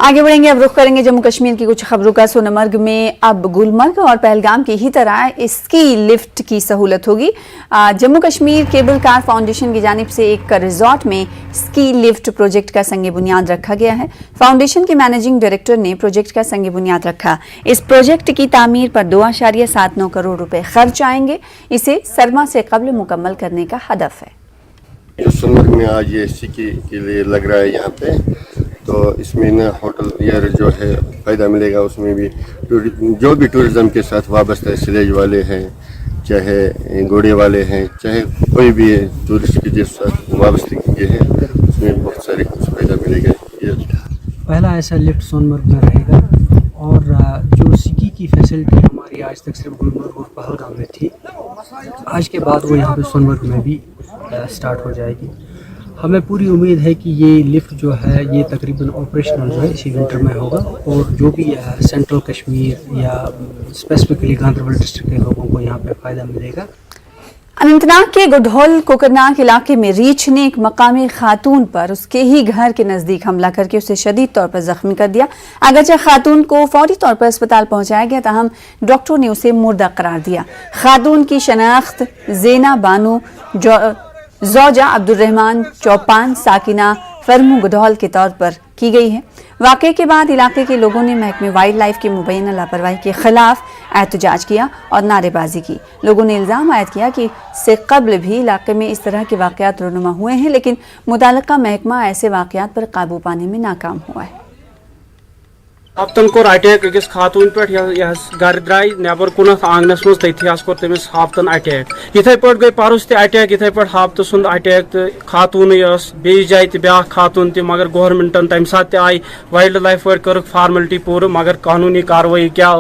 आगे बढ़ेंगे, अब रुख करेंगे जम्मू कश्मीर की कुछ खबरों का। सोनमर्ग में अब गुलमर्ग और पहलगाम की ही तरह स्की लिफ्ट की सहूलत होगी। Jammu Kashmir cable car foundation की जानिब से एक रिजॉर्ट में स्की लिफ्ट प्रोजेक्ट का संग बुनियाद रखा गया है। फाउंडेशन के मैनेजिंग डायरेक्टर ने प्रोजेक्ट का संग बुनियाद रखा। इस प्रोजेक्ट की तामीर पर 2.79 करोड़ रुपए खर्च आएंगे। इसे सरमा से कबल मुकम्मल करने का हदफ है। जो सोनमर्ग में आज ये स्की के लिए लग रहा है यहाँ पे, तो इसमें ना होटल या जो है फ़ायदा मिलेगा। उसमें भी जो भी टूरिज़्म के साथ वाबस्ता स्लेज वाले हैं, चाहे घोड़े वाले हैं, चाहे कोई भी टूरिस्ट के जिस साथ वाबस्तगी है, उसमें बहुत सारे फ़ायदा मिलेगा। पहला ऐसा लिफ्ट सोनमर्ग में रहेगा और जो स्की की फैसिलिटी हमारी आज तक सिर्फ गुलमर्ग और पहलगाम में थी, आज के बाद वो यहाँ पे सोनमर्ग में भी स्टार्ट हो जाएगी। हमें पूरी उम्मीद है कि ये लिफ्ट जो है ये तकरीबन ऑपरेशनल जो है इसी विंटर में होगा और जो भी सेंट्रल कश्मीर या स्पेसिफिकली गांदरबल डिस्ट्रिक्ट के लोगों को यहाँ पे फ़ायदा मिलेगा। अनंतनाग के गुडहोल कोकरनाग इलाके में रीछ ने एक मकामी खातून पर उसके ही घर के नज़दीक हमला करके उसे शदीद तौर पर जख्मी कर दिया। अगरचे खातून को फौरी तौर पर अस्पताल पहुंचाया गया, ताहम डॉक्टरों ने उसे मुर्दा करार दिया। खातून की शनाख्त ज़ेना बानो ज़ौजा अब्दुर्रहमान चौपान साकिना फरमू गुडहोल के तौर पर की गई है। वाक़े के बाद इलाके के लोगों ने महकमे वाइल्ड लाइफ की मुबैना लापरवाही के खिलाफ एहतजाज किया और नारेबाजी की। लोगों ने इल्ज़ाम आयद किया कि इससे कबल भी इलाके में इस तरह के वाक़यात रूनुमा हुए हैं, लेकिन मुताल्लिका महकमा ऐसे वाक़यात पर काबू पाने में नाकाम हुआ है। हफ्तन कोर अटैक अकिस खातून पे गर द्राय नबर कुन आंगनस मज तथि कोर तमिस हफ्तन अटैक। इथे पे गई परस त अटैक, इथे पे हफ्त सुंद अटैक तो खातून बेस जाए तो ब्या खातून त, मगर गवर्नमेंटन तम सात आई वाइल्ड लाइफ वर कर फार्मलिटी पूर, मगर कानूनी कार्रवाई क्या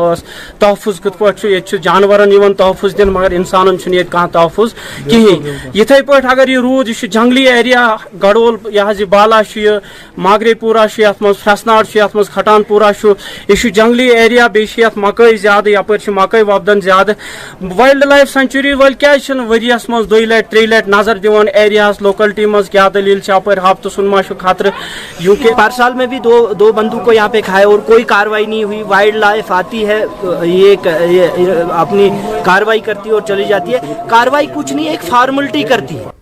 तहफुज कत पे जानवरन तहफुज दिन, मगर इंसान कह तहफुज कहें। इथे पे अगर यह रूद यह जंगली एरिया गडोल यह बाला मागरेपुरा फ्रसनाड़ मज खटानपुरा यह जंगली एरिया बेस मकई ज्यादा यपर मकई वपदन ज्यादा। वाइल्ड लाइफ सेंचुरी वाल क्या वरियस मज 2 लट 3 लट नजर दिवान एरियास लोकलिटी मज क्या दलील अपर हफ्त सुन मा खतर। यूके पर साल में भी दो बंदूक को यहाँ पे खाए और कोई कार्रवाई नहीं हुई। वाइल्ड लाइफ आती है, ये अपनी कार्रवाई करती है और चली जाती है। कार्रवाई कुछ नहीं, एक फॉर्मेलिटी करती है।